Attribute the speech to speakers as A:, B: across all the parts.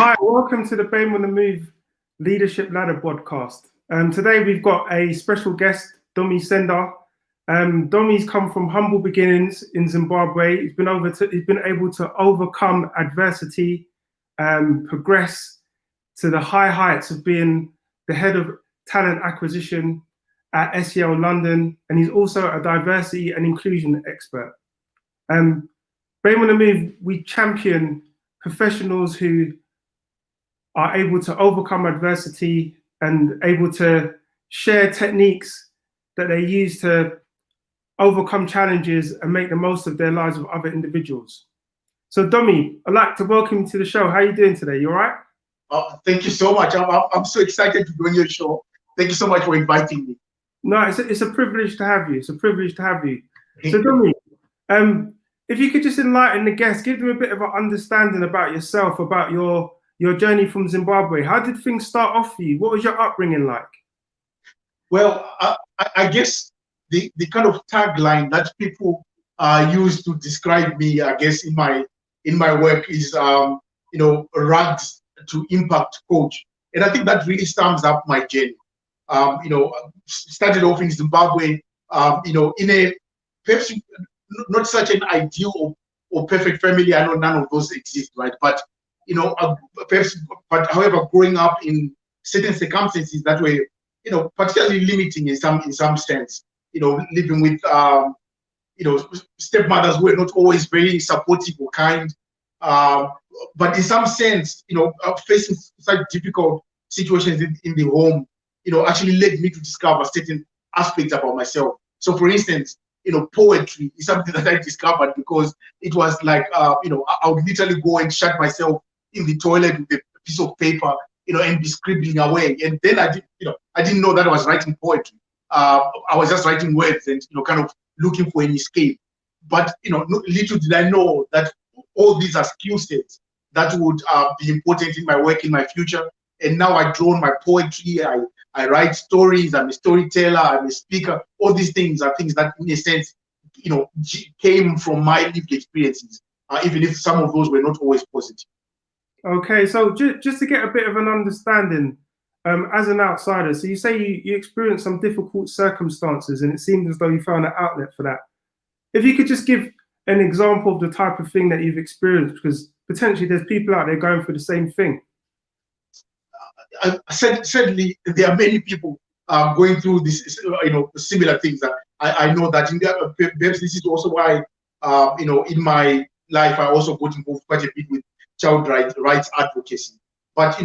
A: Hi, welcome to the BAME on the Move Leadership Ladder podcast. Today we've got a special guest, Dumi Senda. Dumi's come from humble beginnings in Zimbabwe. He's been able to overcome adversity, progress to the high heights of being the head of talent acquisition at SEL London, and he's also a diversity and inclusion expert. BAME on the Move, we champion professionals who are able to overcome adversity and able to share techniques that they use to overcome challenges and make the most of their lives with other individuals. So Dumi, I'd like to welcome you to the show. How are you doing today? You all right?
B: Thank you so much. I'm so excited to join your show. Thank you so much for inviting me.
A: No, it's a privilege to have you. It's a privilege to have you. So Dumi, if you could just enlighten the guests, give them a bit of an understanding about yourself, about your journey from Zimbabwe. How did things start off for you? What was your upbringing like?
B: Well, I guess the kind of tagline that people use to describe me, I guess, in my work is, rags to impact coach. And I think that really sums up my journey. Started off in Zimbabwe, in a perhaps not such an ideal or perfect family. I know none of those exist, right? But however, growing up in certain circumstances that were, particularly limiting in some sense, living with, stepmothers who were not always very supportive or kind, but in some sense, facing such difficult situations in the home, actually led me to discover certain aspects about myself. So, for instance, poetry is something that I discovered because it was like, I would literally go and shut myself in the toilet with a piece of paper, and be scribbling away. And then I didn't know that I was writing poetry. I was just writing words and, kind of looking for an escape. But, little did I know that all these are skill sets that would be important in my work, in my future. And now I draw on my poetry. I write stories. I'm a storyteller. I'm a speaker. All these things are things that, in a sense, came from my lived experiences, even if some of those were not always positive.
A: Okay, so just to get a bit of an understanding, as an outsider, so you say you experienced some difficult circumstances and it seemed as though you found an outlet for that. If you could just give an example of the type of thing that you've experienced, because potentially there's people out there going through the same thing.
B: Certainly, there are many people going through this, similar things. That I know that perhaps this is also why, in my life, I also got involved quite a bit with child rights advocacy. But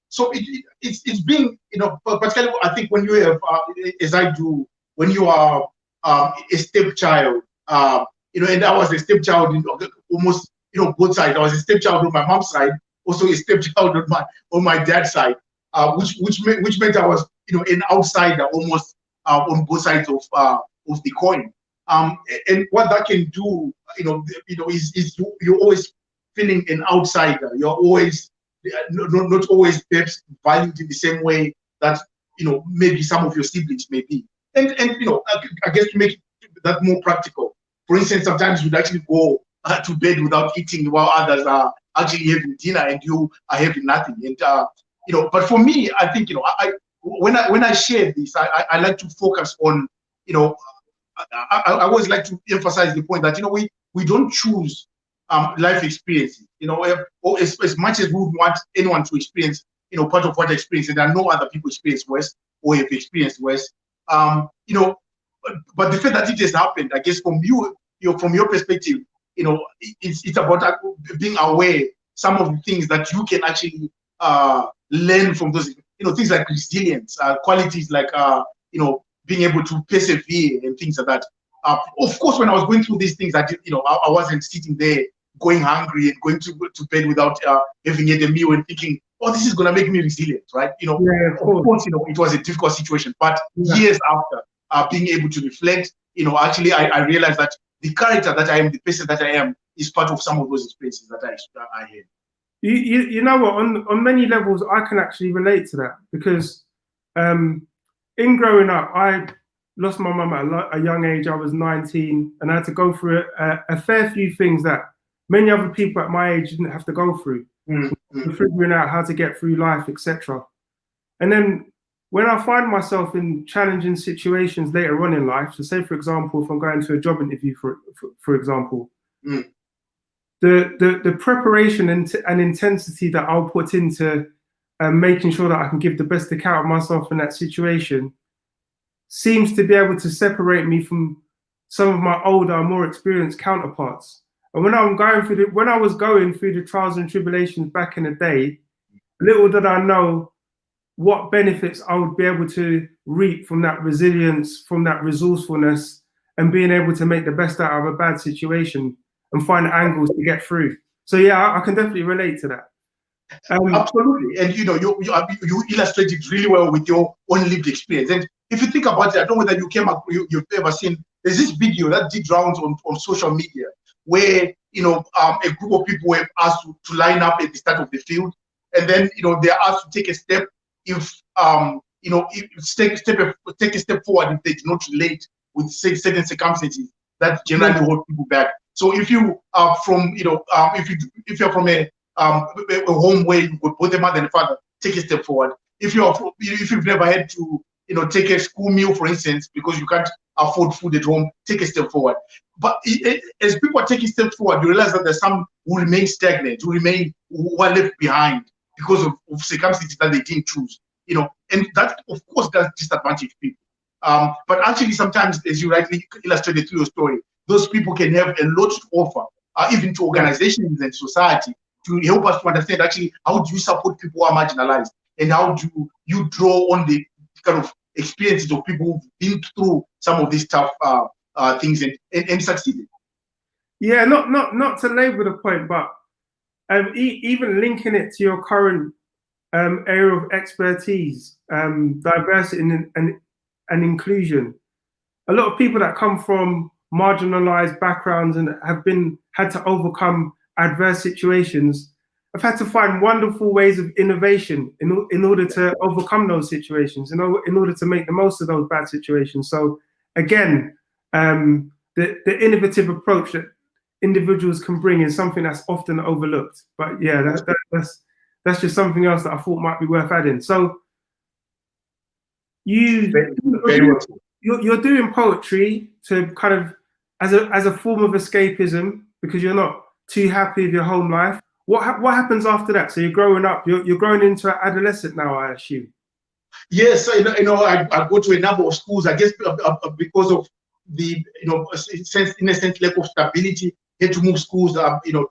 B: so it's been, particularly I think when you have, as I do, when you are a stepchild, and I was a stepchild in almost, both sides. I was a stepchild on my mom's side, also a stepchild on my dad's side, which meant I was, an outsider almost on both sides of the coin. And what that can do, is you're always feeling an outsider. You're always not always perhaps valued in the same way that maybe some of your siblings may be. And I guess to make that more practical, for instance, sometimes you'd actually go to bed without eating while others are actually having dinner and you are having nothing. And but for me, I think when I share this, I like to focus on I always like to emphasize the point that we don't choose life experiences. As much as we would want anyone to experience part of what I experienced, and I know other people experience worse or have experienced worse. But the fact that it has happened, I guess from from your perspective, it's about being aware some of the things that you can actually learn from those, things like resilience, qualities like being able to persevere and things like that. Of course, when I was going through these things, I wasn't sitting there going hungry and going to bed without having had a meal and thinking, oh, this is going to make me resilient, right?
A: Yeah,
B: of course, it was a difficult situation, but years after being able to reflect, actually I realized that the character that I am, the person that I am, is part of some of those experiences that I had.
A: You know what? On many levels, I can actually relate to that because in growing up, I lost my mum at a young age. I was 19, and I had to go through a fair few things that many other people at my age didn't have to go through.
B: Mm-hmm.
A: Figuring out how to get through life, etc. And then when I find myself in challenging situations later on in life, so say for example, if I'm going to a job interview, for example, the preparation and intensity that I'll put into making sure that I can give the best account of myself in that situation seems to be able to separate me from some of my older, more experienced counterparts. And when I was going through the trials and tribulations back in the day, little did I know what benefits I would be able to reap from that resilience, from that resourcefulness, and being able to make the best out of a bad situation and find angles to get through. So yeah, I can definitely relate to that.
B: Absolutely, and you illustrated really well with your own lived experience. And if you think about it, I don't know whether you've ever seen. There's this video that did rounds on social media where a group of people were asked to line up at the start of the field, and then they're asked to take a step if take a step forward if they do not relate with certain circumstances that generally hold people back. So if you are from if you're from a home where you got both the mother and the father, take a step forward. If you've never had to take a school meal, for instance, because you can't afford food at home, take a step forward. But as people are taking steps forward, you realize that there's some who remain stagnant, who are left behind because of circumstances that they didn't choose. And that of course does disadvantage people. But actually sometimes, as you rightly illustrated through your story, those people can have a lot to offer, even to organizations and society, to help us to understand actually how do you support people who are marginalized, and how do you draw on the kind of experiences of people who've been through some of these tough things and succeeded.
A: Yeah, not to labor the point, but even linking it to your current area of expertise, diversity and inclusion. A lot of people that come from marginalized backgrounds and have had to overcome adverse situations have had to find wonderful ways of innovation in order to overcome those situations, in order to make the most of those bad situations. So again, the innovative approach that individuals can bring is something that's often overlooked. But yeah, that's just something else that I thought might be worth adding. So you're doing poetry to kind of as a form of escapism because you're not too happy with your home life. What happens after that? So you're growing up. You're growing into an adolescent now, I assume.
B: Yes, I go to a number of schools. I guess because of the in a sense lack of stability, had to move schools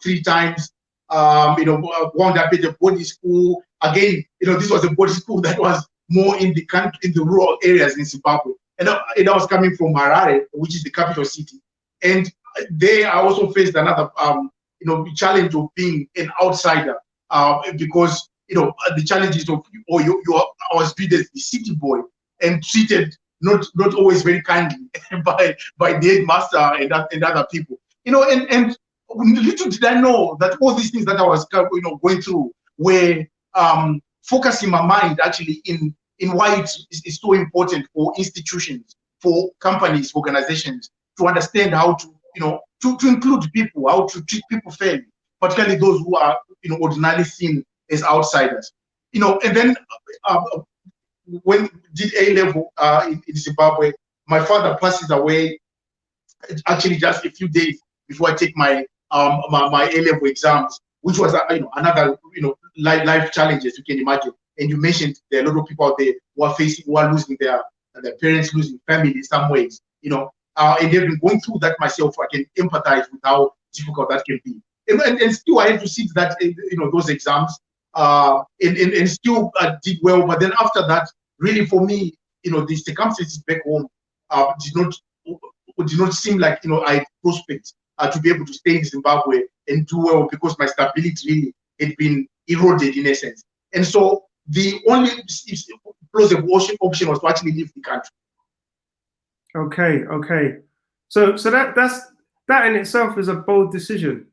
B: 3 times. Wound up at a boarding school again. This was a boarding school that was more in the country, in the rural areas in Zimbabwe, and I was coming from Harare, which is the capital city, and there I also faced another challenge of being an outsider, because the challenges of I was treated as the city boy and treated not always very kindly by the headmaster and other people. And little did I know that all these things that I was going through were focusing my mind actually in why it's so important for institutions, for companies, for organizations to understand how to to include people, how to treat people fairly, particularly those who are ordinarily seen as outsiders. And then when did A level in Zimbabwe, my father passes away actually just a few days before I take my my A level exams, which was another life challenges you can imagine. And you mentioned there are a lot of people out there who are losing their parents, losing family in some ways, and they've been going through that myself. I can empathize with how difficult that can be. And still I had to sit that those exams and still did well. But then after that, really for me, the circumstances back home did not seem like I prospect to be able to stay in Zimbabwe and do well, because my stability really had been eroded in essence. And so the only plausible option was to actually leave the country.
A: Okay. So that in itself is a bold decision.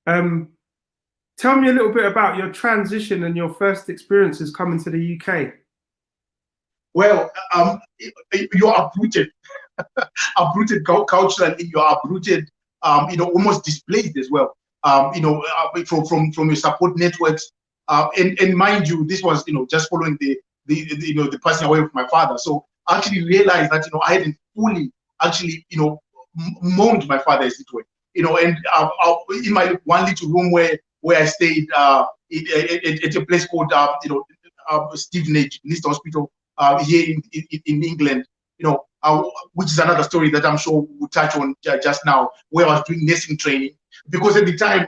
A: Tell me a little bit about your transition and your first experiences coming to the UK.
B: Well, you're uprooted, uprooted culturally. You're uprooted, almost displaced as well. from your support networks. And mind you, this was, just following the passing away of my father. So I actually realized that, I hadn't fully actually, mourned my father, as it were. And in my one little room where I stayed at a place called, Stevenage List Hospital here in England, which is another story that I'm sure we'll touch on just now, where I was doing nursing training, because at the time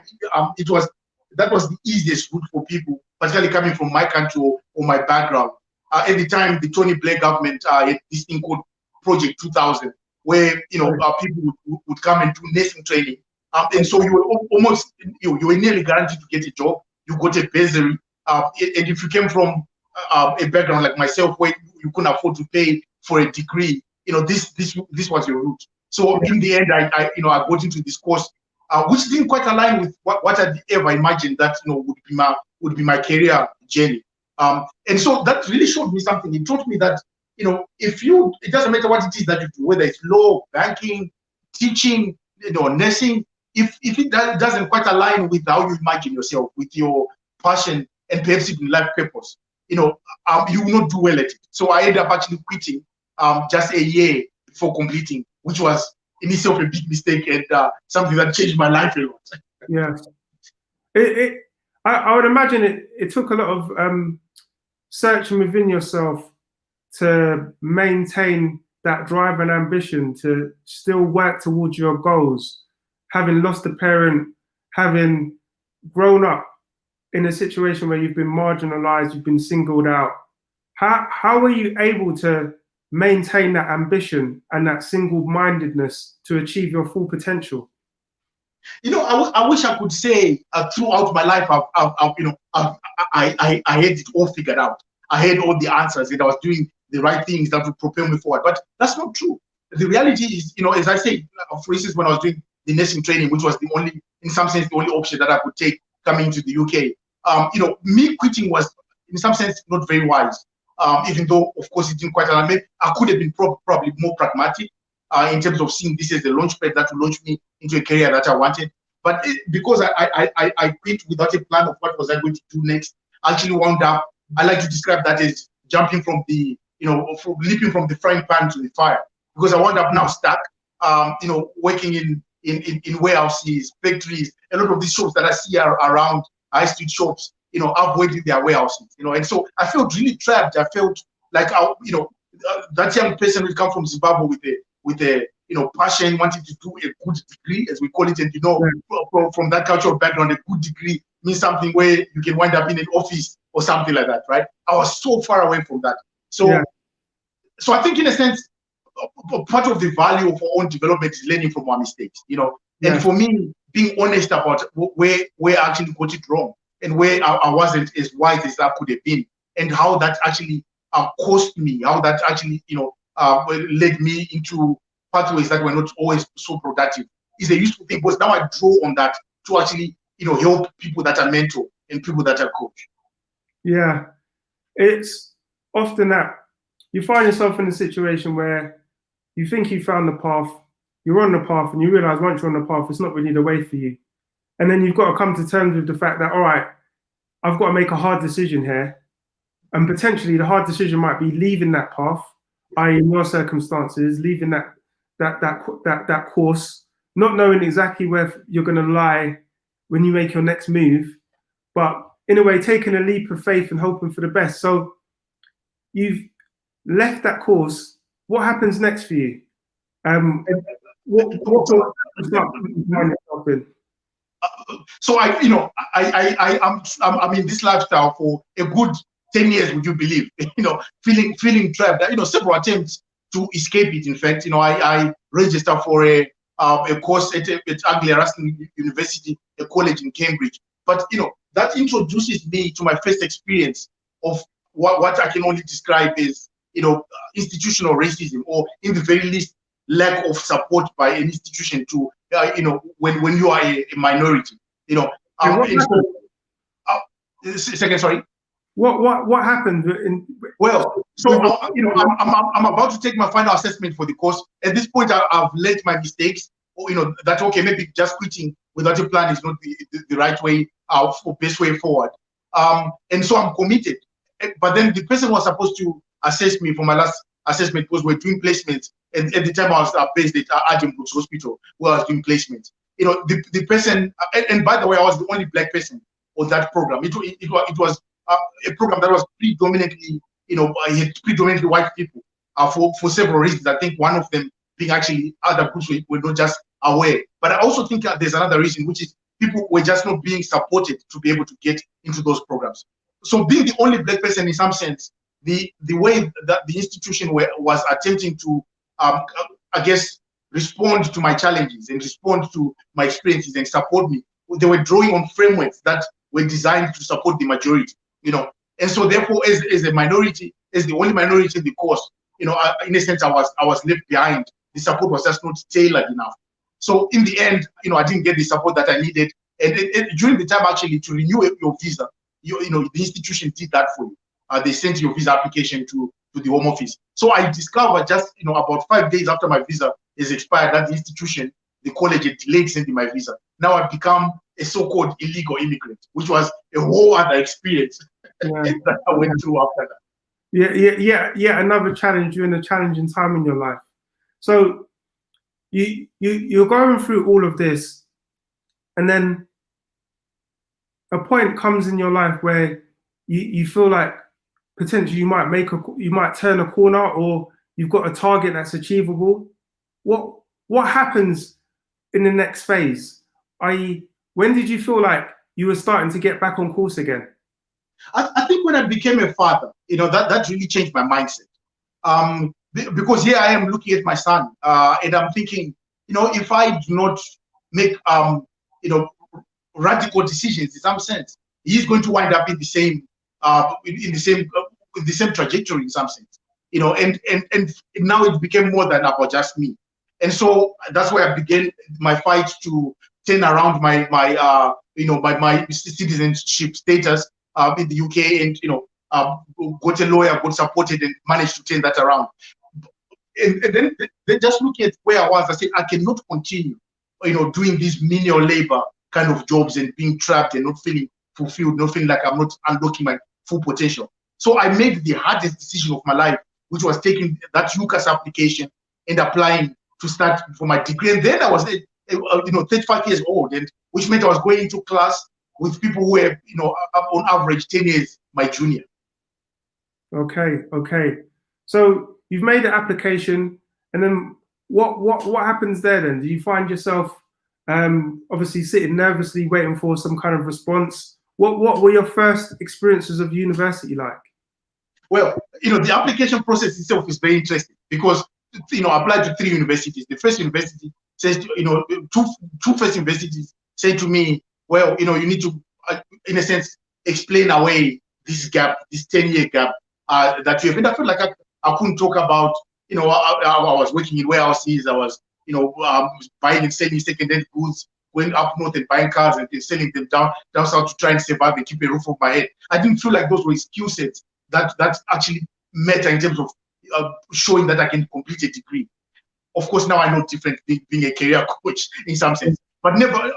B: that was the easiest route for people, particularly coming from my country or my background. At the time, the Tony Blair government had this thing called Project 2000, where people would come and do nursing training, and so you were almost you were nearly guaranteed to get a job. You got a bursary, and if you came from a background like myself, where you couldn't afford to pay for a degree, this was your route. So in the end, I got into this course, which didn't quite align with what I'd ever imagined that would be my career journey. And so that really showed me something. It taught me that it doesn't matter what it is that you do, whether it's law, banking, teaching, nursing, if it doesn't quite align with how you imagine yourself, with your passion and perhaps even life purpose, you will not do well at it. So I ended up actually quitting just a year before completing, which was in itself a big mistake and something that changed my life a lot.
A: Yes. I would imagine it took a lot of searching within yourself to maintain that drive and ambition to still work towards your goals, having lost a parent, having grown up in a situation where you've been marginalized, you've been singled out. How were you able to maintain that ambition and that single-mindedness to achieve your full potential?
B: I wish I could say throughout my life, I had it all figured out. I had all the answers, and I was doing the right things that would propel me forward. But that's not true. The reality is, as I say, for instance, when I was doing the nursing training, which was in some sense, the only option that I could take coming to the UK, me quitting was, in some sense, not very wise. Even though, of course, it didn't quite align me. I could have been probably more pragmatic in terms of seeing this as a launchpad that will launch me into a career that I wanted. But because I quit without a plan of what was I going to do next, I actually wound up, I like to describe that as jumping from leaping from the frying pan to the fire, because I wound up now stuck, working in warehouses, factories, a lot of these shops that I see around high street shops, avoiding their warehouses, and so I felt really trapped. I felt like, that young person who come from Zimbabwe with a passion, wanting to do a good degree, as we call it, and from that cultural background, a good degree means something where you can wind up in an office or something like that, right? I was so far away from that. So, so I think, in a sense, part of the value of our own development is learning from our mistakes, And for me, being honest about where I actually got it wrong and where I wasn't as wise as I could have been, and how that actually cost me, how that actually, led me into pathways that were not always so productive, is a useful thing, because now I draw on that to actually, help people that I mentor and people that I coach.
A: Yeah, it's often that you find yourself in a situation where you think you found the path, you're on the path, and you realize once you're on the path, it's not really the way for you. And then you've got to come to terms with the fact that, all right, I've got to make a hard decision here. And potentially the hard decision might be leaving that path, i.e. in your circumstances, leaving that course, not knowing exactly where you're going to lie when you make your next move, but in a way taking a leap of faith and hoping for the best. So you've left that course. What happens next for you? What sort of stuff you find yourself in?
B: So I'm in this lifestyle for a good 10 years, would you believe? Feeling trapped. Several attempts to escape it. In fact, I registered for a course at Anglia-Ruskin University, a college in Cambridge. But that introduces me to my first experience of what I can only describe as institutional racism, or in the very least lack of support by an institution to when you are a minority. Second, sorry.
A: What happened?
B: Well, so I'm about to take my final assessment for the course. At this point, I've learned my mistakes. That okay, maybe just quitting without a plan is not the right way or best way forward. And so I'm committed. But then the person was supposed to assess me for my last assessment because we're doing placements. And at the time I was based at Adam Brooks Hospital where I was doing placements. The person, and by the way, I was the only black person on that program. It was a program that was predominantly, had predominantly white people for several reasons. I think one of them being actually other groups were not just aware. But I also think there's another reason, which is people were just not being supported to be able to get into those programs. So being the only black person, in some sense, the way that the institution was attempting to, I guess, respond to my challenges and respond to my experiences and support me, they were drawing on frameworks that were designed to support the majority, And so therefore, as a minority, as the only minority in the course, in a sense, I was left behind. The support was just not tailored enough. So in the end, I didn't get the support that I needed. And during the time actually to renew your visa, the institution did that for you. They sent your visa application to the Home Office. So I discovered just about 5 days after my visa is expired that the institution, the college, had delayed sending my visa. Now I've become a so-called illegal immigrant, which was a whole other experience that I went through after that.
A: Yeah. Another challenge during a challenging time in your life. So you're going through all of this, and then a point comes in your life where you feel like potentially you might turn a corner, or you've got a target that's achievable. What happens in the next phase? I.e., when did you feel like you were starting to get back on course again?
B: I think when I became a father, that really changed my mindset. Because here I am looking at my son, and I'm thinking, if I do not make, radical decisions in some sense, he's going to wind up in the same, the same trajectory in some sense, and now it became more than about just me. And so that's where I began my fight to turn around my citizenship status in the UK, and got a lawyer, got supported, and managed to turn that around. And then just looking at where I was, I said I cannot continue, doing these menial labor kind of jobs and being trapped and not feeling fulfilled, not feeling like I'm not unlocking my full potential. So I made the hardest decision of my life, which was taking that UCAS application and applying to start for my degree. And then I was 35 years old, and which meant I was going into class with people who were, on average 10 years my junior.
A: Okay. So you've made the application, and then what happens there then? Do you find yourself obviously sitting nervously waiting for some kind of response? What were your first experiences of university like? Well,
B: the application process itself is very interesting because I applied to 3 universities. The first university says, two first universities say to me, well, you need to, in a sense, explain away this gap, this 10-year gap that you have. And I felt like I couldn't talk about, I was working in warehouses, I was, buying and selling second-hand goods, going up north and buying cars and selling them down south to try and survive and keep a roof over my head. I didn't feel like those were skill sets that actually matter in terms of showing that I can complete a degree. Of course, now I know different being a career coach in some sense, but never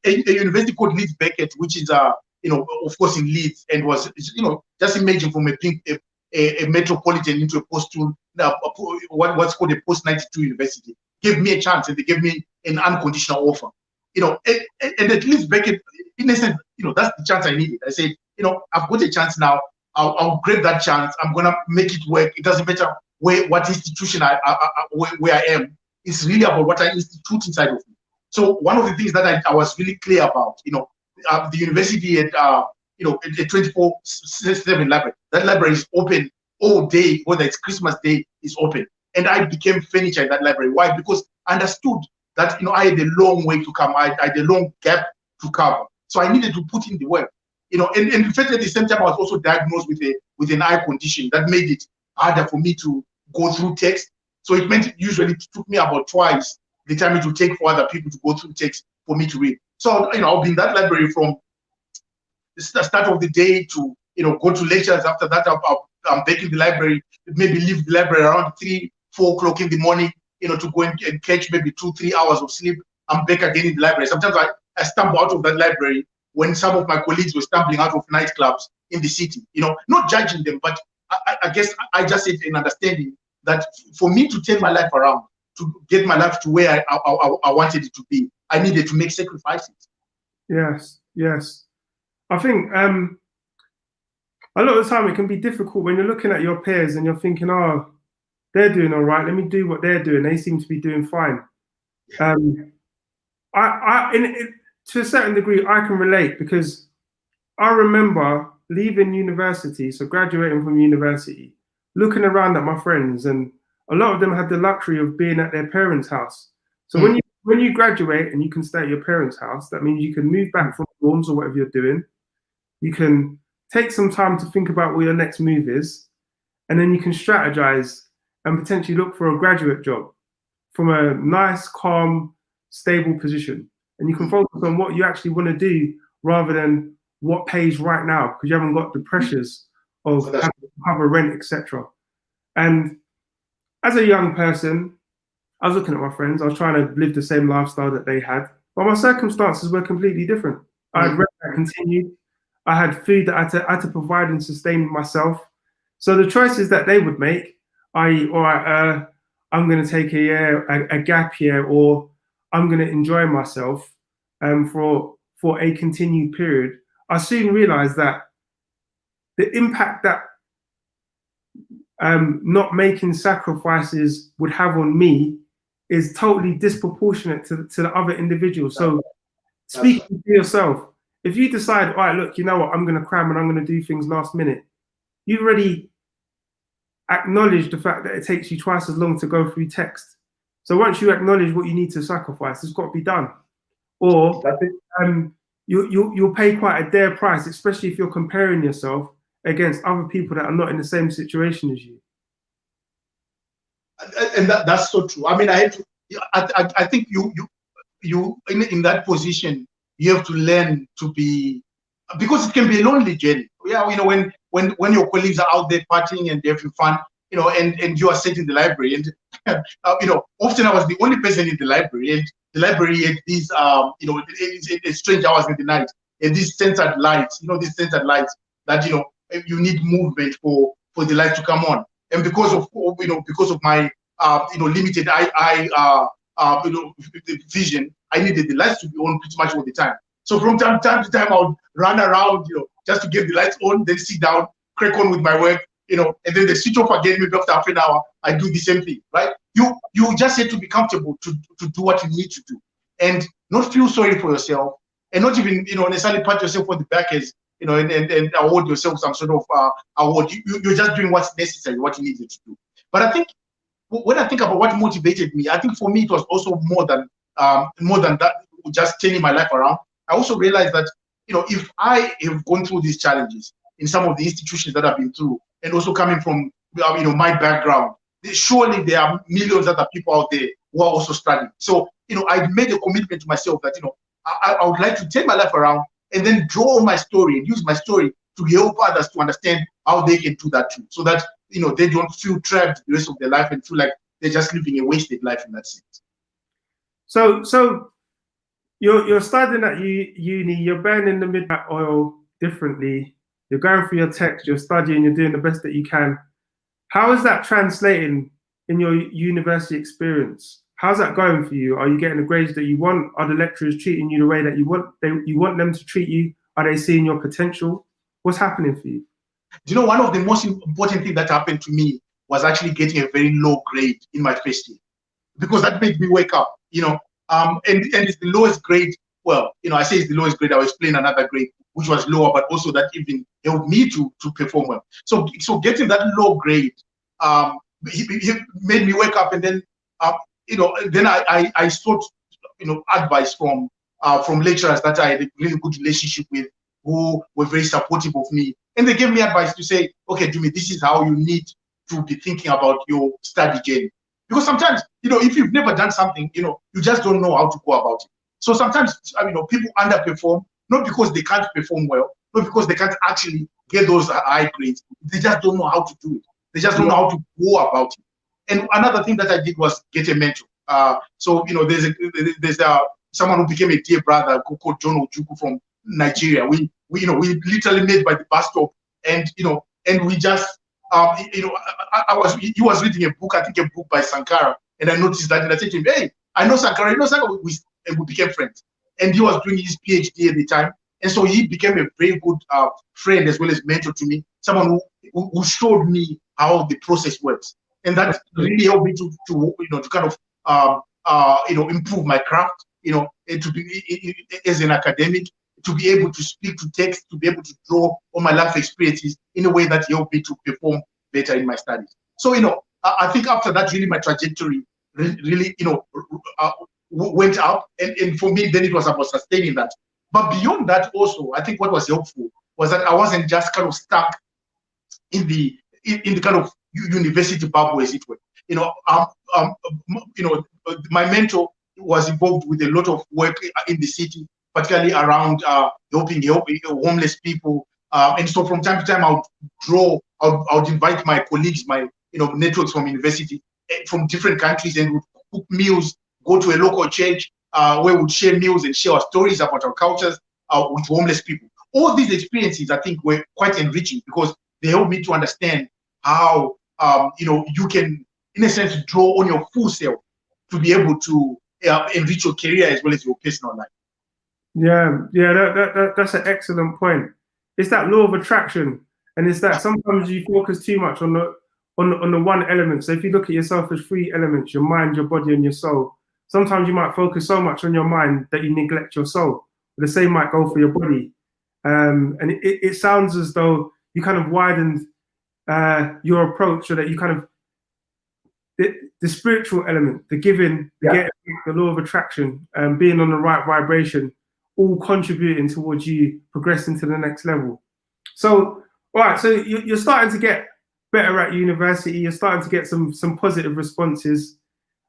B: a university called Leeds Beckett, which is of course in Leeds, and was just imagine from a metropolitan into a what's called a post-92 university, gave me a chance, and they gave me an unconditional offer. And at Leeds Beckett, in a sense, that's the chance I needed. I said, I've got a chance now. I'll grab that chance. I'm gonna make it work. It doesn't matter what institution where I am. It's really about what I institute inside of me. So one of the things that I was really clear about, the university at a 24/7 library. That library is open all day, whether it's Christmas Day, is open. And I became furniture in that library. Why? Because I understood that I had a long way to come. I had a long gap to cover. So I needed to put in the work. And in fact, at the same time, I was also diagnosed with an eye condition that made it harder for me to go through text. So it meant usually it took me about twice the time it would take for other people to go through text for me to read. So I'll be in that library from the start of the day to go to lectures. After that, I'm back in the library. Maybe leave the library around 3-4 o'clock in the morning. To go and catch maybe 2-3 hours of sleep. I'm back again in the library. Sometimes I stumble out of that library when some of my colleagues were stumbling out of nightclubs in the city. Not judging them, but I guess I just had an understanding that for me to turn my life around, to get my life to where I wanted it to be, I needed to make sacrifices.
A: Yes, yes. I think a lot of the time it can be difficult when you're looking at your peers and you're thinking, oh, they're doing all right, let me do what they're doing. They seem to be doing fine. To a certain degree, I can relate, because I remember leaving university, so graduating from university, looking around at my friends, and a lot of them had the luxury of being at their parents' house. So when you graduate and you can stay at your parents' house, that means you can move back from dorms or whatever you're doing. You can take some time to think about what your next move is, and then you can strategize and potentially look for a graduate job from a nice, calm, stable position. And you can focus on what you actually want to do rather than what pays right now, because you haven't got the pressures of having to cover rent, etc. And as a young person, I was looking at my friends. I was trying to live the same lifestyle that they had, but my circumstances were completely different. I had rent that continued. I had food that I had to provide and sustain myself. So the choices that they would make, I'm going to take a gap year, or I'm going to enjoy myself for a continued period, I soon realized that the impact that not making sacrifices would have on me is totally disproportionate to the other individual. So speaking to yourself, if you decide, all right, look, you know what, I'm going to cram and I'm going to do things last minute, you've already acknowledged the fact that it takes you twice as long to go through text. So once you acknowledge what you need to sacrifice, it's got to be done. Or you'll pay quite a dear price, especially if you're comparing yourself against other people that are not in the same situation as you.
B: And that's so true. I mean, I think you in that position, you have to learn to be, because it can be a lonely journey. Yeah, when your colleagues are out there partying and having fun, and you are sitting in the library, and often I was the only person in the library, and the library had these it's strange hours in the night, and these censored lights, that you need movement for the light to come on. And because of my limited vision, I needed the lights to be on pretty much all the time. So from time to time, I would run around, just to get the lights on, then sit down, crack on with my work, and then they switch off again. Maybe after half an hour, I do the same thing, right? You just have to be comfortable to do what you need to do, and not feel sorry for yourself, and not even necessarily pat yourself on the back as and award yourself some sort of award. You're just doing what's necessary, what you needed to do. But I think when I think about what motivated me, I think for me it was also more than that, just turning my life around. I also realized that if I have gone through these challenges in some of the institutions that I've been through, and also coming from my background, surely there are millions of other people out there who are also struggling. So I made a commitment to myself that I would like to turn my life around, and then draw on my story and use my story to help others to understand how they can do that too, so that they don't feel trapped the rest of their life and feel like they're just living a wasted life in that sense.
A: So you're studying at uni, you're burning the midnight oil differently, you're going through your text, you're studying, you're doing the best that you can. How is that translating in your university experience? How's that going for you? Are you getting the grades that you want? Are the lecturers treating you the way that you want them to treat you? Are they seeing your potential? What's happening for you?
B: One of the most important things that happened to me was actually getting a very low grade in my first year, because that made me wake up, and it's the lowest grade. Well, I say it's the lowest grade. I'll explain another grade, which was lower, but also that even helped me to perform well. So getting that low grade, he made me wake up, and then, then I sought, advice from lecturers that I had a really good relationship with, who were very supportive of me. And they gave me advice to say, okay, Dumi, this is how you need to be thinking about your study journey. Because sometimes, if you've never done something, you just don't know how to go about it. So sometimes, people underperform, not because they can't perform well, not because they can't actually get those high grades. They just don't know how to do it. They just don't know how to go about it. And another thing that I did was get a mentor. So there's someone who became a dear brother called John Ojuku from Nigeria. We literally met by the bus stop, and we just he was reading a book, I think a book by Sankara, and I noticed that, and I said to him, hey, I know Sankara, Sankara, and we became friends. And he was doing his PhD at the time, and so he became a very good friend as well as mentor to me, someone who showed me how the process works, and that really helped me to kind of improve my craft, and to be as an academic, to be able to speak to text, to be able to draw on my life experiences in a way that helped me to perform better in my studies. So I think after that, really my trajectory really went up, and for me then it was about sustaining that. But beyond that also, I think what was helpful was that I wasn't just kind of stuck in the kind of university bubble, as it were. My mentor was involved with a lot of work in the city, particularly around helping homeless people, and so from time to time I would invite my colleagues, my networks from university, from different countries, and would cook meals, go to a local church where we'd share meals and share our stories about our cultures with homeless people. All these experiences, I think, were quite enriching because they helped me to understand how you can, in a sense, draw on your full self to be able to enrich your career as well as your personal life.
A: Yeah, that's an excellent point. It's that law of attraction, and it's that sometimes you focus too much on the one element. So if you look at yourself as three elements: your mind, your body, and your soul. Sometimes you might focus so much on your mind that you neglect your soul. But the same might go for your body. And it sounds as though you kind of widened your approach so that you kind of the spiritual element, the giving, the getting, the law of attraction, being on the right vibration, all contributing towards you progressing to the next level. So, all right, so you're starting to get better at university. You're starting to get some positive responses.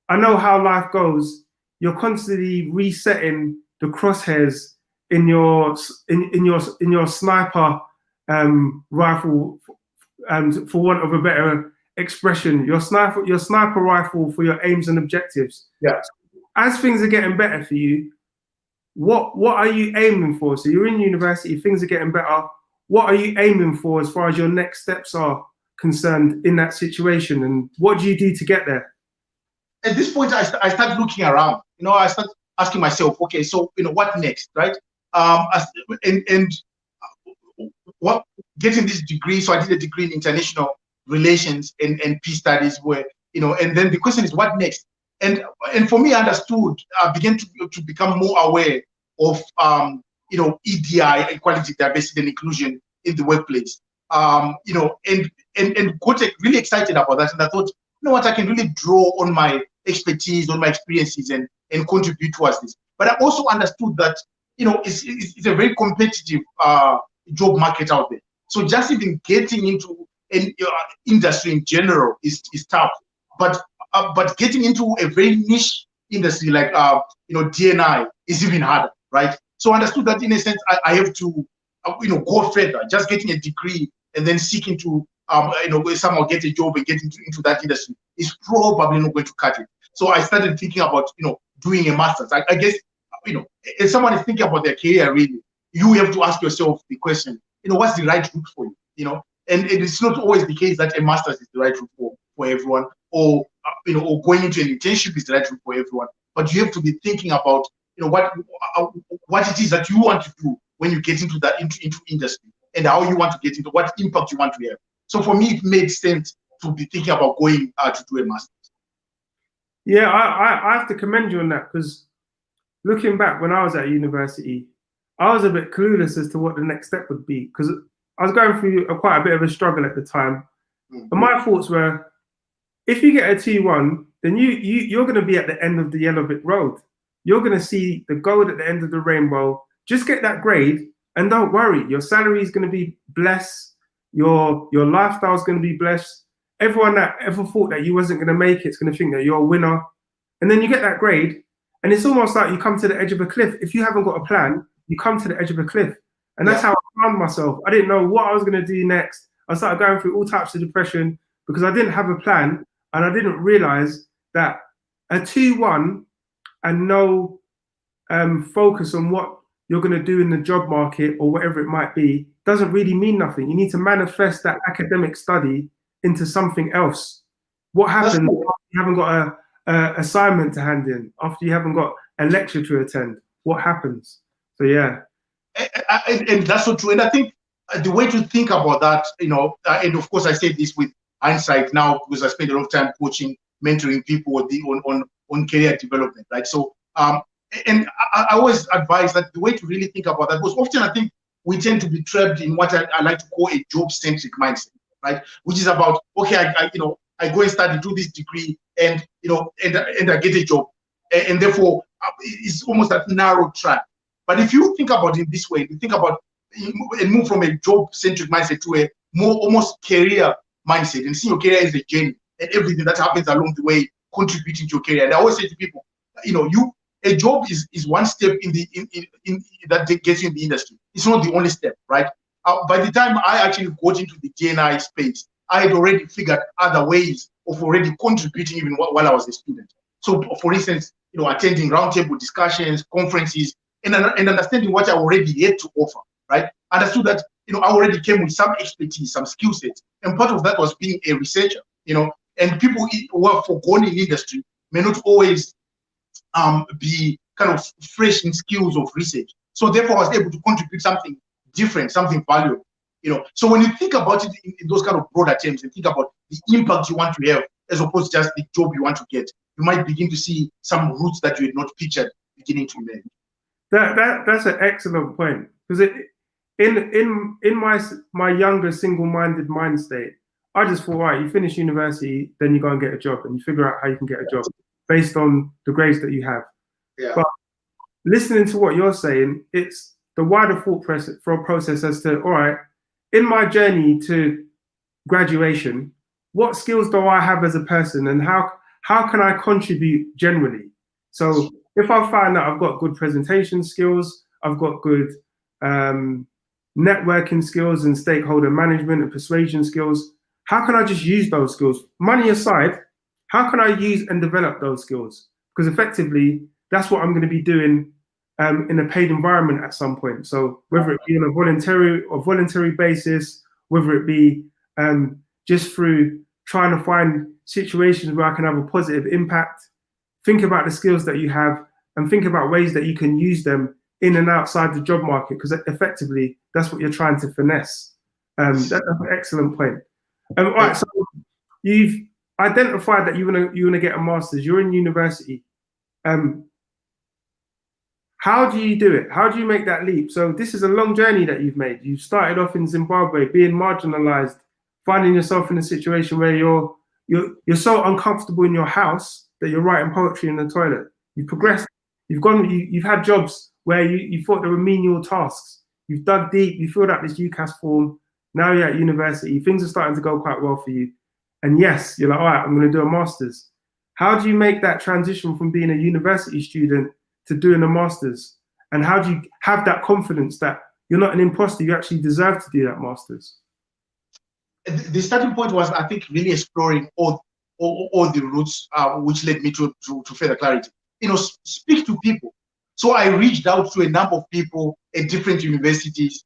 A: I know how life goes. You're constantly resetting the crosshairs in your sniper rifle, for want of a better expression, your sniper rifle for your aims and objectives.
B: Yeah.
A: As things are getting better for you, what are you aiming for? So you're in university, things are getting better. What are you aiming for as far as your next steps are concerned in that situation, and what do you do to get there?
B: At this point, I started looking around. I started asking myself, okay, so what next, right? And what getting this degree. So I did a degree in international relations and peace studies, where and then the question is, what next? And for me, I understood. I began to become more aware of EDI, equality, diversity, and inclusion in the workplace. And got really excited about that. And I thought, what, I can really draw on my expertise, on my experiences, and contribute towards this. But I also understood that it's a very competitive job market out there. So just even getting into an industry in general is tough. But getting into a very niche industry like D&I is even harder, right? So I understood that in a sense I have to go further. Just getting a degree and then seeking to somehow get a job and get into that industry is probably not going to cut it. So I started thinking about doing a master's. I guess if someone is thinking about their career, really, you have to ask yourself the question, what's the right route for you? And it's not always the case that a master's is the right route for everyone, or or going into an internship is the right route for everyone. But you have to be thinking about what it is that you want to do when you get into industry, and how you want to get into, what impact you want to have. So for me, it made sense to be thinking about going to do a master's.
A: Yeah, I have to commend you on that, because looking back when I was at university, I was a bit clueless as to what the next step would be, because I was going through quite a bit of a struggle at the time. Mm-hmm. And my thoughts were, if you get a 2-1, then you're going to be at the end of the yellow brick road. You're going to see the gold at the end of the rainbow. Just get that grade, and don't worry. Your salary is going to be blessed. Your lifestyle is going to be blessed. Everyone that ever thought that you wasn't going to make it is going to think that you're a winner. And then you get that grade, and it's almost like you come to the edge of a cliff. If you haven't got a plan, you come to the edge of a cliff. And that's how I found myself. I didn't know what I was going to do next. I started going through all types of depression because I didn't have a plan, and I didn't realize that a 2-1 and no focus on what you're going to do in the job market or whatever it might be doesn't really mean nothing. You need to manifest that academic study into something else. What happens after you haven't got a assignment to hand in, after you haven't got a lecture to attend? What happens? So yeah.
B: And that's so true. And I think the way to think about that, and of course I say this with hindsight now because I spend a lot of time coaching, mentoring people on career development, right? So and I always advise that the way to really think about that, because often I think we tend to be trapped in what I like to call a job-centric mindset, right? Which is about, okay, I go and study, do this degree, and I get a job, and therefore it's almost that narrow track. But if you think about it this way, you think about and move from a job-centric mindset to a more almost career mindset, and see your career as a journey, and everything that happens along the way contributing to your career. And I always say to people, a job is one step in that gets you in the industry. It's not the only step, right? By the time I actually got into the GNI space, I had already figured other ways of already contributing even while I was a student. So, for instance, attending roundtable discussions, conferences, and understanding what I already had to offer, right? Understood that I already came with some expertise, some skill sets, and part of that was being a researcher. And people who have forgone in industry may not always be kind of fresh in skills of research. So therefore, I was able to contribute something different, something valuable. So when you think about it in those kind of broader terms and think about the impact you want to have, as opposed to just the job you want to get, you might begin to see some roots that you had not pictured beginning to emerge.
A: That's an excellent point, because in my younger single-minded mind state, I just thought, right, you finish university, then you go and get a job, and you figure out how you can get a job based on the grades that you have.
B: Yeah.
A: But listening to what you're saying, it's the wider thought process as to, all right, in my journey to graduation, what skills do I have as a person, and how can I contribute generally? So if I find that I've got good presentation skills, I've got good networking skills and stakeholder management and persuasion skills, how can I just use those skills? Money aside, how can I use and develop those skills? Because effectively, that's what I'm going to be doing in a paid environment at some point. So whether it be on a voluntary basis, whether it be just through trying to find situations where I can have a positive impact, think about the skills that you have and think about ways that you can use them in and outside the job market, because effectively that's what you're trying to finesse. That's an excellent point. All right, so you've identified that you want to get a master's. You're in university. How do you do it? How do you make that leap? So this is a long journey that you've made. You started off in Zimbabwe, being marginalized, finding yourself in a situation where you're so uncomfortable in your house that you're writing poetry in the toilet. You've progressed. You've had jobs where you thought there were menial tasks. You've dug deep. You filled out this UCAS form. Now you're at university. Things are starting to go quite well for you. And yes, you're like, all right, I'm going to do a master's. How do you make that transition from being a university student to doing a master's? And how do you have that confidence that you're not an imposter, you actually deserve to do that master's?
B: The starting point was, I think, really exploring all the routes, which led me to further clarity. Speak to people. So I reached out to a number of people at different universities,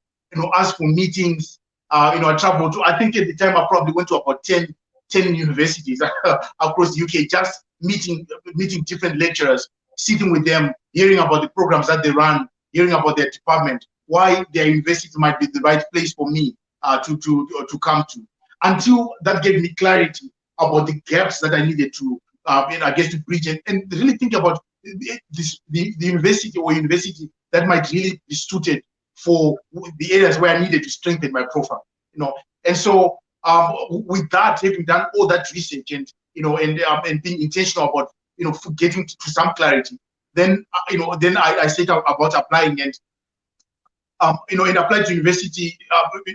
B: asked for meetings. I traveled to, I think at the time I probably went to about 10 universities across the UK, just meeting different lecturers, sitting with them, hearing about the programs that they run, hearing about their department, why their university might be the right place for me to come to, until that gave me clarity about the gaps that I needed to, to bridge and really think about the university or university that might really be suited for the areas where I needed to strengthen my profile, And so with that, having done all that research and being intentional about getting to some clarity, then I set out about applying and applied to university,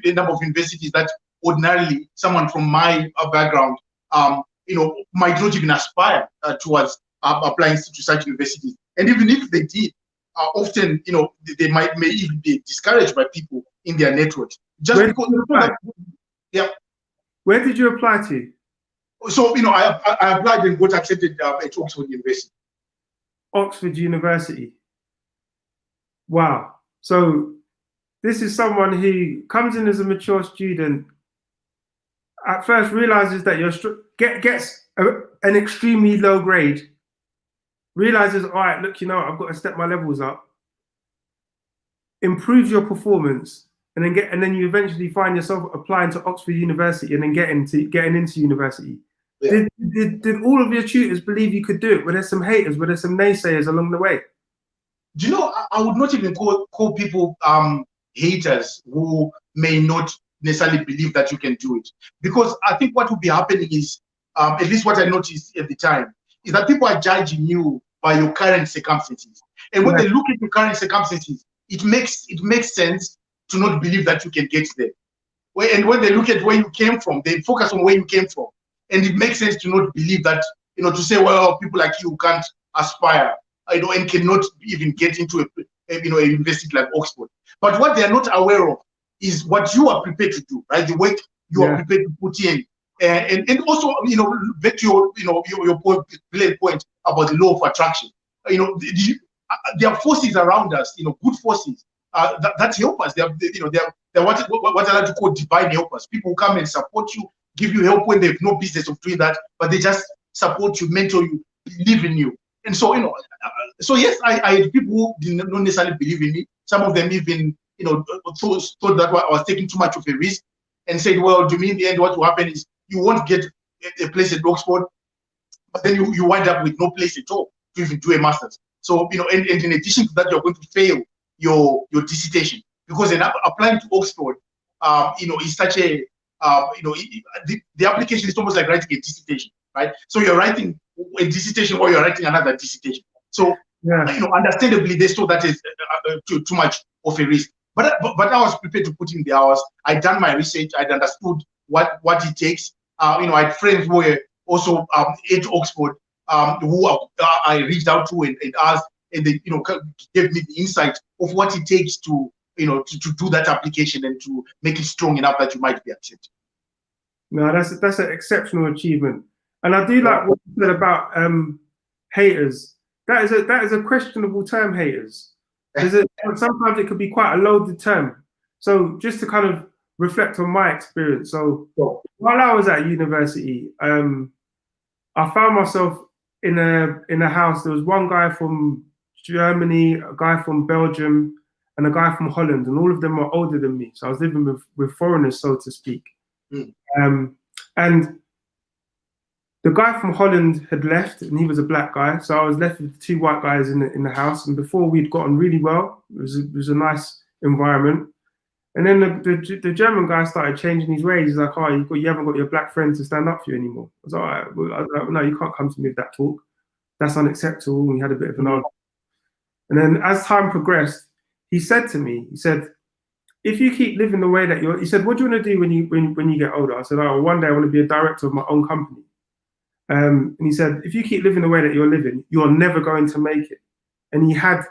B: a number of universities that ordinarily someone from my background might not even aspire towards applying to such universities. And even if they did, often they may even be discouraged by people in their networks. Just because yeah.
A: Where did you apply to?
B: So I applied and got accepted at Oxford University.
A: Oxford University. Wow. So this is someone who comes in as a mature student, at first realizes that gets an extremely low grade, realizes, all right, look, I've got to step my levels up, improves your performance, and then you eventually find yourself applying to Oxford University and then getting into university.
B: Yeah.
A: Did all of your tutors believe you could do it? Were there some haters? Were there some naysayers along the way?
B: Do you know, I would not even call people haters who may not necessarily believe that you can do it. Because I think what will be happening is, at least what I noticed at the time, is that people are judging you by your current circumstances. And when they look at your current circumstances, it makes sense to not believe that you can get there. And when they look at where you came from, they focus on where you came from. And it makes sense to not believe that, to say, well, people like you can't aspire, and cannot even get into a university like Oxford. But what they're not aware of is what you are prepared to do, right? The work you are prepared to put in. And also, back to your point about the law of attraction. There are forces around us, good forces that help us. They're what I like to call divine helpers. People who come and support you, give you help when they have no business of doing that, but they just support you, mentor you, believe in you. And so, so yes, I had people who did not necessarily believe in me. Some of them even, thought that I was taking too much of a risk and said, well, to me, in the end, what will happen is you won't get a place at Oxford, but then you wind up with no place at all to even do a master's. So, and in addition to that, you're going to fail your dissertation, because in applying to Oxford, is such a, the application is almost like writing a dissertation, right? So you're writing a dissertation or you're writing another dissertation. So, understandably, they saw that is too much of a risk. But I was prepared to put in the hours. I'd done my research. I'd understood what it takes. I had friends who were also at Oxford, who I reached out to and asked, and they gave me the insight of what it takes to to do that application and to make it strong enough that you might be accepted.
A: No, that's an exceptional achievement, and I do like what you said about haters. That is a questionable term, haters. Sometimes it could be quite a loaded term. So just to kind of reflect on my experience. So while I was at university, I found myself in a house. There was one guy from Germany, a guy from Belgium, and a guy from Holland, and all of them were older than me. So I was living with foreigners, so to speak. And the guy from Holland had left, and he was a black guy. So I was left with two white guys in the house. And before, we'd gotten really well. It was a nice environment. And then the German guy started changing his ways. He's like, "Oh, you haven't got your black friends to stand up for you anymore." I was like, "All right, well, no, you can't come to me with that talk. That's unacceptable." And we had a bit of an argument. And then as time progressed, he said to me, if you keep living the way that he said, "What do you want to do when you get older?" I said, "Oh, one day I want to be a director of my own company." And he said, "If you keep living the way that you're living, you're never going to make it." And he had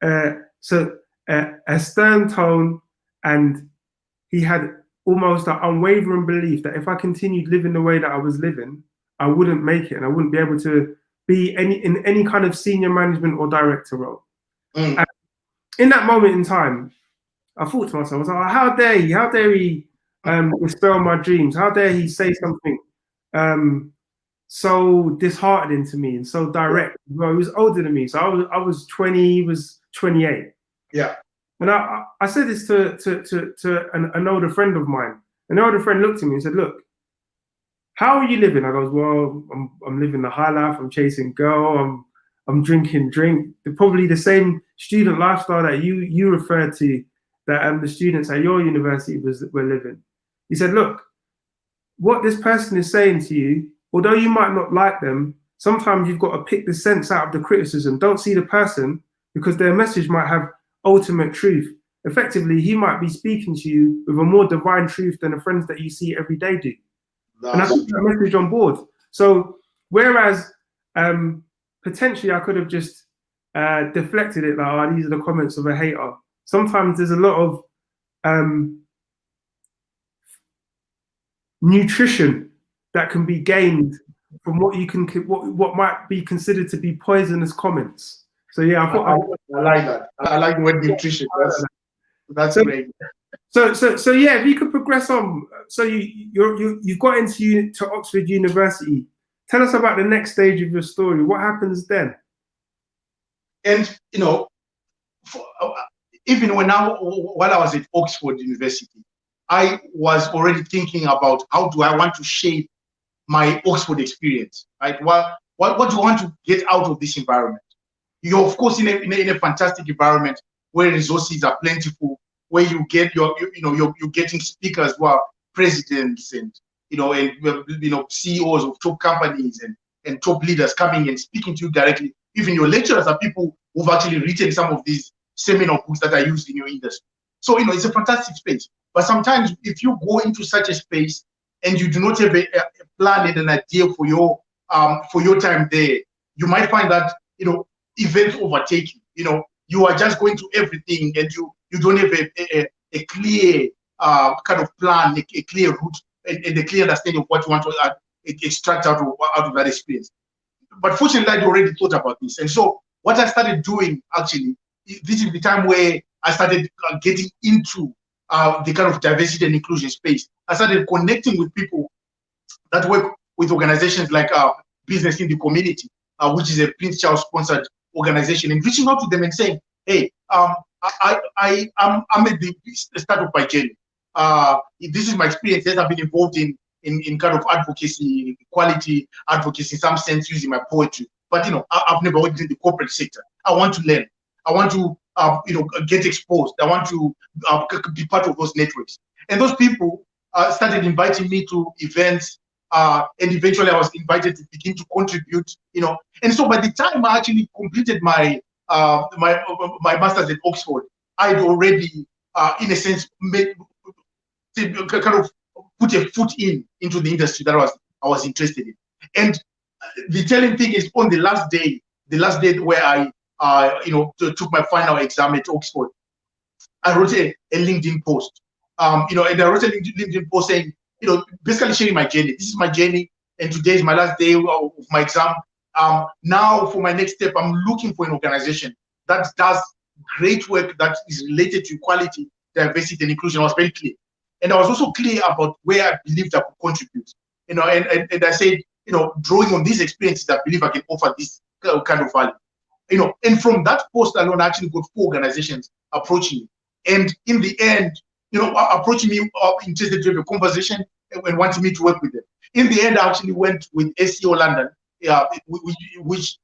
A: a stern tone, and he had almost an unwavering belief that if I continued living the way that I was living, I wouldn't make it, and I wouldn't be able to be in any kind of senior management or director role. And in that moment in time, I thought to myself, I was like, how dare he? How dare he dispel my dreams? How dare he say something so disheartening to me and so direct? Well, he was older than me, so I was 20, he was 28.
B: Yeah.
A: And I said this to an older friend of mine. An older friend looked at me and said, "Look, how are you living?" I goes, "Well, I'm living the high life. I'm chasing girl. I'm drinking drink. Probably the same student lifestyle that you referred to, that the students at your university were living." He said, "Look, what this person is saying to you, although you might not like them, sometimes you've got to pick the sense out of the criticism. Don't see the person, because their message might have ultimate truth. Effectively, he might be speaking to you with a more divine truth than the friends that you see every day do." And I took that message on board. So whereas potentially I could have just deflected it like, "Oh, these are the comments of a hater," sometimes there's a lot of nutrition that can be gained from what might be considered to be poisonous comments. So yeah,
B: I like that. I like the word nutrition. That's great.
A: So yeah, if you could progress on. So you've got to Oxford University. Tell us about the next stage of your story. What happens then?
B: And even while I was at Oxford University, I was already thinking about how do I want to shape my Oxford experience, right? What do you want to get out of this environment? You're of course in a fantastic environment where resources are plentiful, where you get you're getting speakers who are presidents and CEOs of top companies and top leaders coming and speaking to you directly. Even your lecturers are people who've actually written some of these seminal books that are used in your industry. So it's a fantastic space. But sometimes if you go into such a space and you do not have a plan and an idea for your time there, you might find that events overtake you. You are just going to everything and you don't have a clear kind of plan, a clear route, and a clear understanding of what you want to extract out of that experience. But fortunately, I already thought about this. And so what I started doing, actually, this is the time where I started getting into the kind of diversity and inclusion space. I started connecting with people that work with organizations like Business in the Community, which is a Prince Charles sponsored organization, and reaching out to them and saying, hey, I'm at the start of my journey. This is my experience. Yes, I've been involved in kind of advocacy, equality advocacy in some sense, using my poetry. But I've never worked in the corporate sector. I want to learn. I want to get exposed. I want to be part of those networks. And those people started inviting me to events, and eventually I was invited to begin to contribute. And so by the time I actually completed my master's at Oxford, I'd already, in a sense, kind of put a foot into the industry that I was interested in. And the telling thing is, on the last day where I took my final exam at Oxford, I wrote a LinkedIn post. And I wrote a LinkedIn post saying, basically sharing my journey. This is my journey, and today is my last day of my exam. Now, for my next step, I'm looking for an organization that does great work that is related to equality, diversity, and inclusion. I was very clear. And I was also clear about where I believed I could contribute. And I said, drawing on these experiences, I believe I can offer this kind of value. And from that post alone, I actually got 4 organizations approaching me. And in the end, approaching me, interested to have a conversation and wanting me to work with them. In the end, I actually went with SEO London, which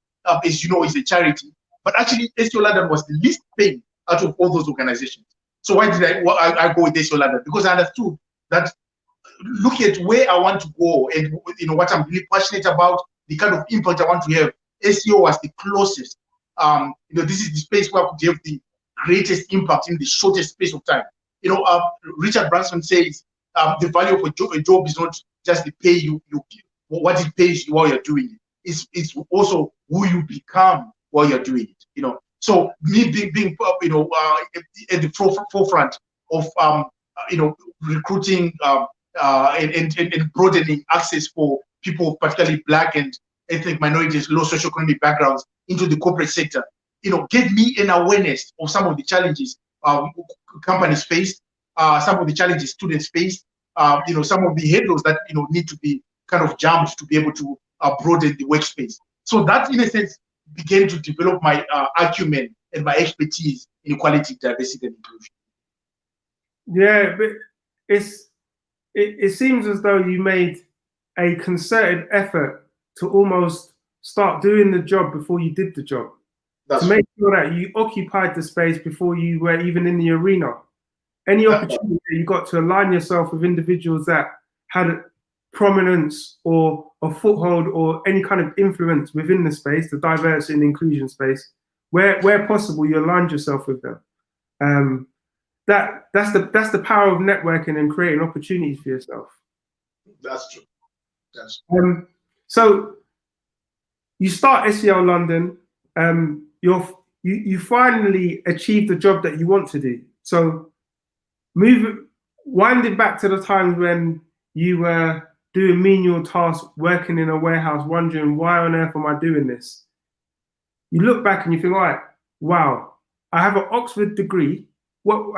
B: as you know, is a charity. But actually, SEO London was the least paying out of all those organizations. So why did I go with SEO London? Because I understood that look at where I want to go and what I'm really passionate about, the kind of impact I want to have. SEO was the closest. This is the space where I could have the greatest impact in the shortest space of time. Richard Branson says the value of a job is not just the pay you give, what it pays you while you're doing it. It's also who you become while you're doing it. So me being at the forefront of recruiting and broadening access for people, particularly Black and ethnic minorities, low socioeconomic backgrounds, into the corporate sector, gave me an awareness of some of the challenges companies face, some of the challenges students face, some of the hurdles that need to be kind of jumped to be able to broaden the workspace. So that, in a sense, began to develop my acumen and my expertise in equality, diversity, and inclusion.
A: Yeah, but it seems as though you made a concerted effort to almost start doing the job before you did the job. To make sure that you occupied the space before you were even in the arena. Any opportunity you got to align yourself with individuals that had prominence or a foothold or any kind of influence within the space, the diversity and inclusion space, where possible, you aligned yourself with them. That's the power of networking and creating opportunities for yourself.
B: That's true.
A: So you start SEO London. You finally achieved the job that you want to do. So winding back to the times when you were doing menial tasks, working in a warehouse, wondering why on earth am I doing this? you look back and you think, all right, wow, I have an Oxford degree. What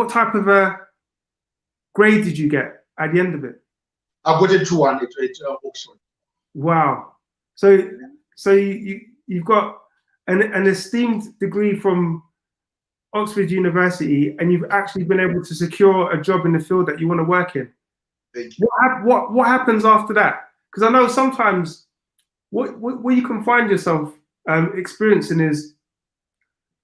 A: type of a grade did you get at the end of it?
B: I got a 2-1 at Oxford.
A: Wow. So you've got an esteemed degree from Oxford University, and you've actually been able to secure a job in the field that you want to work in.
B: Thank you.
A: What happens after that? Because I know sometimes what you can find yourself experiencing is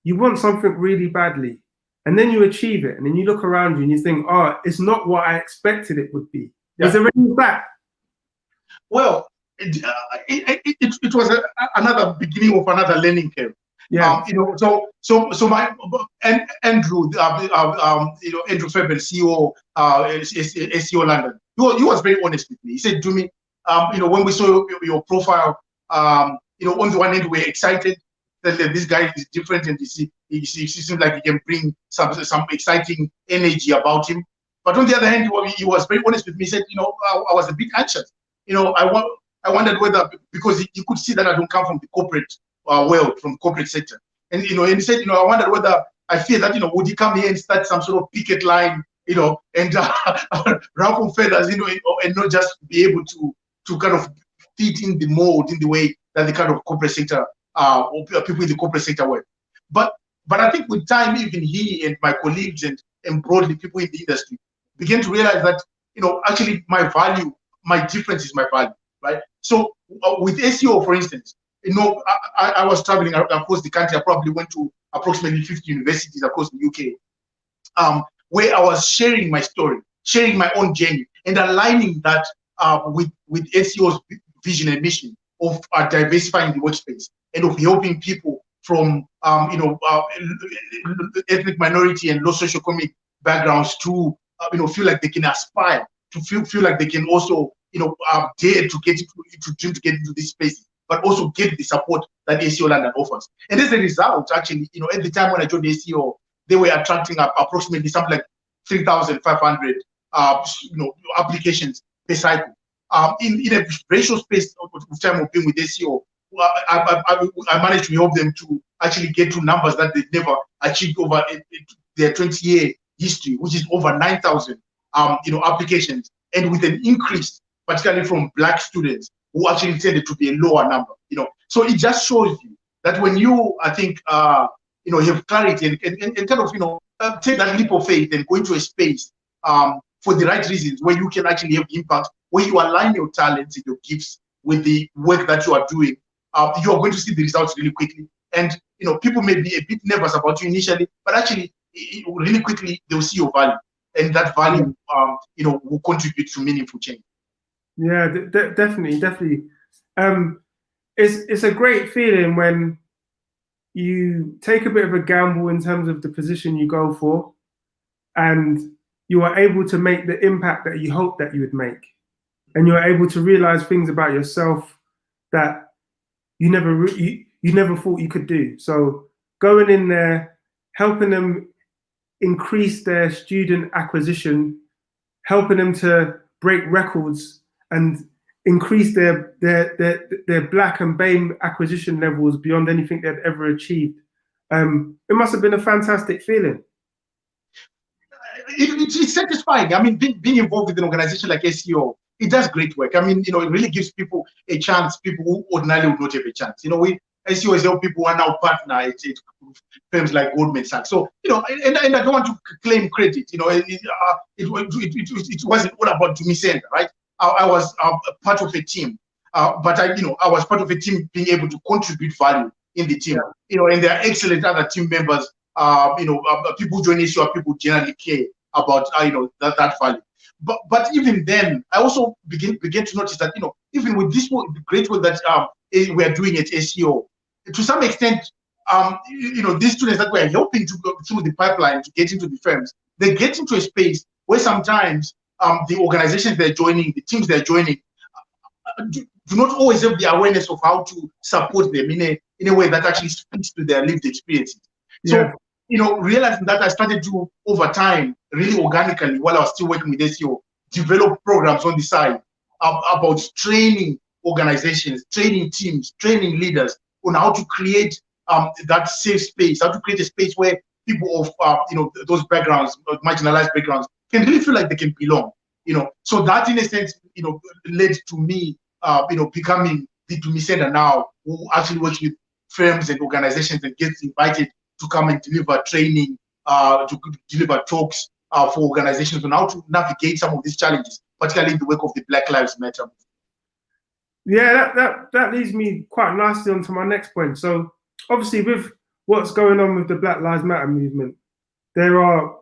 A: you want something really badly, and then you achieve it, and then you look around you and you think, oh, it's not what I expected it would be.
B: Yeah.
A: Was there any of that?
B: Well, it was another beginning of another learning curve.
A: Yeah.
B: So my Andrew, Andrew Faber, CEO, SEO London, he was very honest with me. He said to me, when we saw your profile, on the one hand we're excited that this guy is different and he seems like he can bring some exciting energy about him. But on the other hand, he was very honest with me. He said, I was a bit anxious. I wondered whether, because you could see that I don't come from the corporate world, from corporate sector. And, and he said, I wondered whether I fear that, would he come here and start some sort of picket line, and ruffle feathers, and not just be able to kind of fit in the mold in the way that the kind of corporate sector, or people in the corporate sector work. But I think with time, even he and my colleagues and broadly people in the industry began to realize that, actually my difference is my value, right? So with SEO, for instance, I was traveling across the country. I probably went to approximately 50 universities across the UK, where I was sharing my story, sharing my own journey, and aligning that with SEO's vision and mission of diversifying the workspace and of helping people from ethnic minority and low socioeconomic backgrounds to feel like they can aspire, to feel like they can also dare to get into this space, but also get the support that SEO London offers. And as a result, actually, at the time when I joined SEO, they were attracting approximately something like 3,500 applications per cycle. In a very short space of time of being with SEO, I managed to help them to actually get to numbers that they've never achieved over their 20-year history, which is over 9,000 applications, and with an increase, particularly from Black students, who actually tended to be a lower number. So it just shows you that when you, I think, have clarity and kind of take that leap of faith and go into a space for the right reasons, where you can actually have impact, where you align your talents and your gifts with the work that you are doing, you are going to see the results really quickly. And people may be a bit nervous about you initially, but actually, really quickly they'll see your value, and that value, will contribute to meaningful change.
A: Yeah, definitely. It's a great feeling when you take a bit of a gamble in terms of the position you go for, and you are able to make the impact that you hope that you would make, and you're able to realize things about yourself that you never thought you could do. So going in there, helping them increase their student acquisition, helping them to break records and increase their Black and BAME acquisition levels beyond anything they'd ever achieved. It must have been a fantastic feeling.
B: It's satisfying. I mean, being involved with an organization like SEO, it does great work. I mean, it really gives people a chance, people who ordinarily would not have a chance. SEO is help people who are now partner at firms like Goldman Sachs. So, and I don't want to claim credit. It wasn't all about Dumi Senda, right? I was part of a team, but I was part of a team being able to contribute value in the team. Yeah. And there are excellent other team members. People who join SEO, people generally care about that value. But even then, I also begin to notice that even with this work, the great work that we are doing at SEO, to some extent, these students that we are helping to go through the pipeline to get into the firms, they get into a space where sometimes the organizations they're joining, the teams they're joining, do not always have the awareness of how to support them in a way that actually speaks to their lived experiences. Yeah. So, realizing that, I started to, over time, really organically, while I was still working with SEO, develop programs on the side about training organizations, training teams, training leaders on how to create that safe space, how to create a space where people of those backgrounds, marginalized backgrounds, can really feel like they can belong. So that in a sense, led to me, becoming the Dumi Senda now, who actually works with firms and organizations and gets invited to come and deliver training, to deliver talks for organizations on how to navigate some of these challenges, particularly in the wake of the Black Lives Matter.
A: Yeah, that leads me quite nicely onto my next point. So obviously with what's going on with the Black Lives Matter movement, there are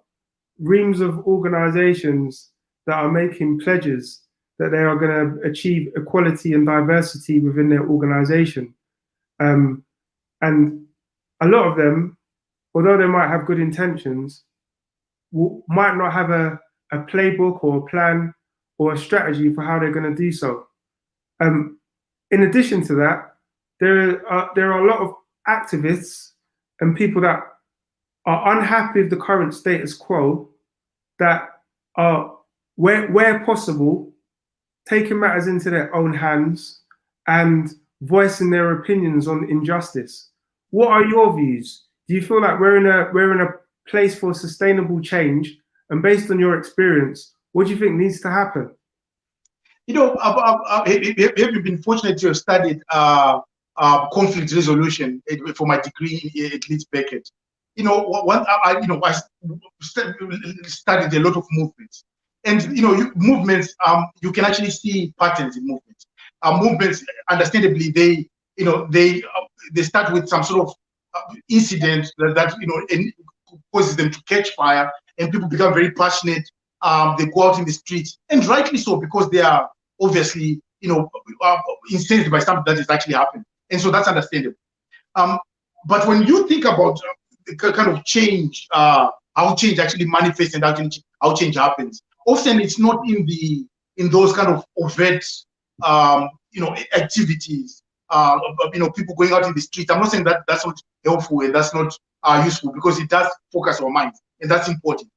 A: reams of organizations that are making pledges that they are going to achieve equality and diversity within their organization. And a lot of them, although they might have good intentions, might not have a playbook or a plan or a strategy for how they're going to do so. In addition to that, there are a lot of activists and people that are unhappy with the current status quo that are, where possible, taking matters into their own hands and voicing their opinions on injustice. What are your views? Do you feel like we're in a place for sustainable change? And based on your experience, what do you think needs to happen?
B: Have you been fortunate to have studied conflict resolution for my degree at Leeds Beckett? I studied a lot of movements, and movements. You can actually see patterns in movements. Movements, understandably, they start with some sort of incident that causes them to catch fire, and people become very passionate. They go out in the streets, and rightly so, because they are obviously incensed by something that is actually happening, and so that's understandable. But when you think about the kind of change, how change actually manifests and how change happens, often it's not in those kind of overt activities. People going out in the street. I'm not saying that that's not helpful and that's not useful, because it does focus our minds, and that's important.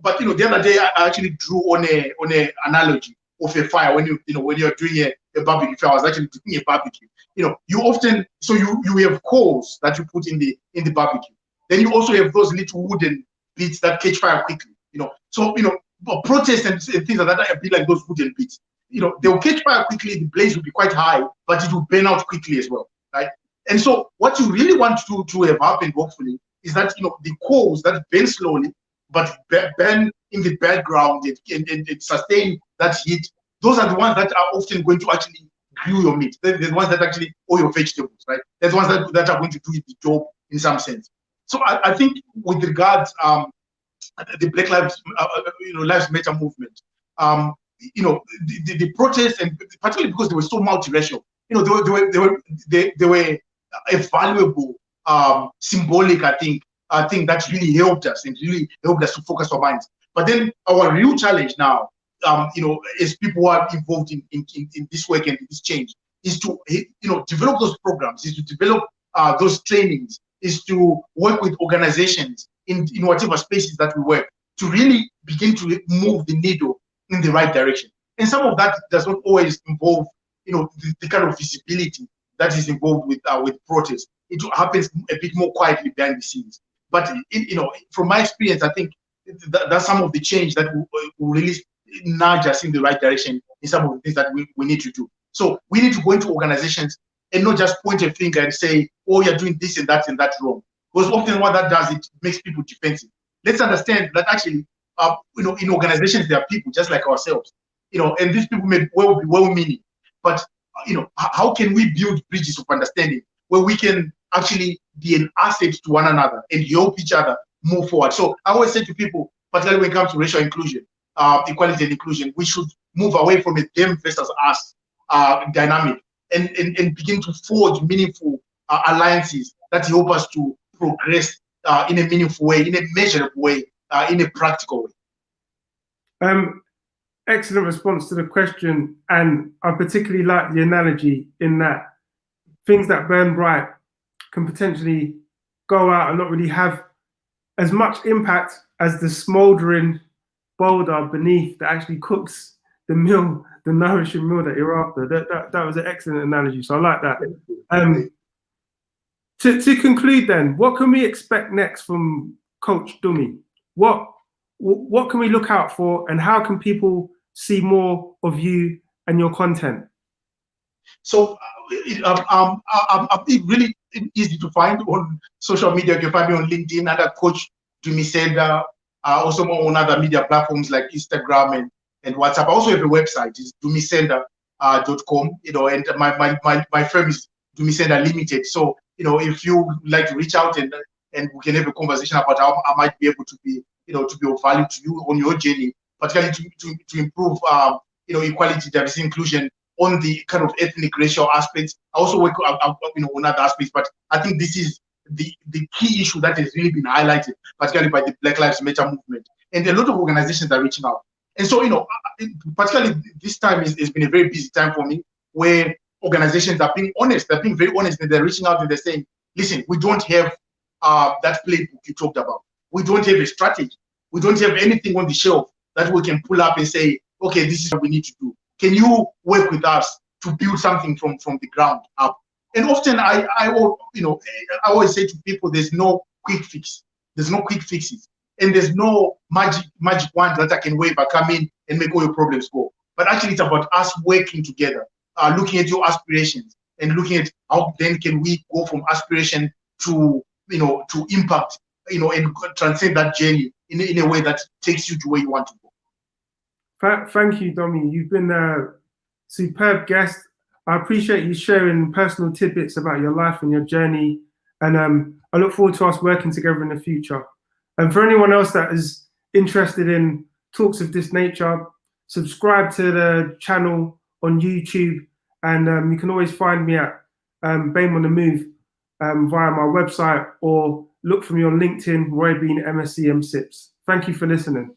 B: But the other day I actually drew on a analogy of a fire. When you're doing a barbecue fire, I was actually doing a barbecue. You often, so you have coals that you put in the barbecue. Then you also have those little wooden bits that catch fire quickly. Protests and things like that are a bit like those wooden bits. They'll catch fire quickly. The blaze will be quite high, but it will burn out quickly as well, right? And so what you really want to have happen, hopefully, is that the coals that burn slowly but burn in the background and sustain that heat, those are the ones that are often going to actually grill your meat. They're the ones that actually, or your vegetables, right? They're the ones that are going to do the job in some sense. So I think with regards the Black Lives Lives Matter movement, the protests, and particularly because they were so multiracial, they were a valuable symbolic, I think that really helped us to focus our minds. But then our real challenge now, as people who are involved in this work and this change, is to develop those programs, is to develop those trainings, is to work with organizations in whatever spaces that we work, to really begin to move the needle in the right direction. And some of that does not always involve the kind of visibility that is involved with protests. It happens a bit more quietly behind the scenes. But from my experience, I think that's some of the change that will really nudge us in the right direction in some of the things that we need to do. So we need to go into organizations and not just point a finger and say, oh, you're doing this and that wrong. Because often what that does, it makes people defensive. Let's understand that actually, in organizations, there are people just like ourselves, and these people may well be well-meaning, but how can we build bridges of understanding where we can actually be an asset to one another and help each other move forward? So I always say to people, particularly when it comes to racial inclusion, equality and inclusion, we should move away from a them versus us dynamic and begin to forge meaningful alliances that help us to progress in a meaningful way, in a measurable way, in a practical way.
A: Excellent response to the question, and I particularly like the analogy in that things that burn bright can potentially go out and not really have as much impact as the smouldering boulder beneath that actually cooks the meal, the nourishing meal that you're after. That was an excellent analogy, so I like that. To conclude then, what can we expect next from Coach Dumi? What can we look out for, and how can people see more of you and your content?
B: So I'm really easy to find on social media. You can find me on LinkedIn under Coach Dumi Senda, also on other media platforms like Instagram and WhatsApp. I also have a website, it's dumisenda.com, and my firm is Dumi Senda Limited. So, if you like to reach out and we can have a conversation about how I might be able to be, to be of value to you on your journey, particularly to improve, equality, diversity, inclusion on the kind of ethnic, racial aspects. I also work, on other aspects, but I think this is the key issue that has really been highlighted, particularly by the Black Lives Matter movement. And a lot of organizations are reaching out. And so, particularly this time has been a very busy time for me, where organizations are being honest, they're being very honest, and they're reaching out and they're saying, listen, we don't have that playbook you talked about. We don't have a strategy. We don't have anything on the shelf that we can pull up and say, okay, this is what we need to do. Can you work with us to build something from the ground up? And often I always say to people, there's no quick fix. There's no quick fixes. And there's no magic wand that I can wave, I come in and make all your problems go. But actually it's about us working together, looking at your aspirations and looking at how then can we go from aspiration to, to impact, and transcend that journey in a way that takes you to where you want to go.
A: Thank you, Dumi. You've been a superb guest. I appreciate you sharing personal tidbits about your life and your journey. And I look forward to us working together in the future. And for anyone else that is interested in talks of this nature, subscribe to the channel on YouTube. And you can always find me at BAME on the Move via my website, or look for me on LinkedIn, Roy Bean, MSc MSips. Thank you for listening.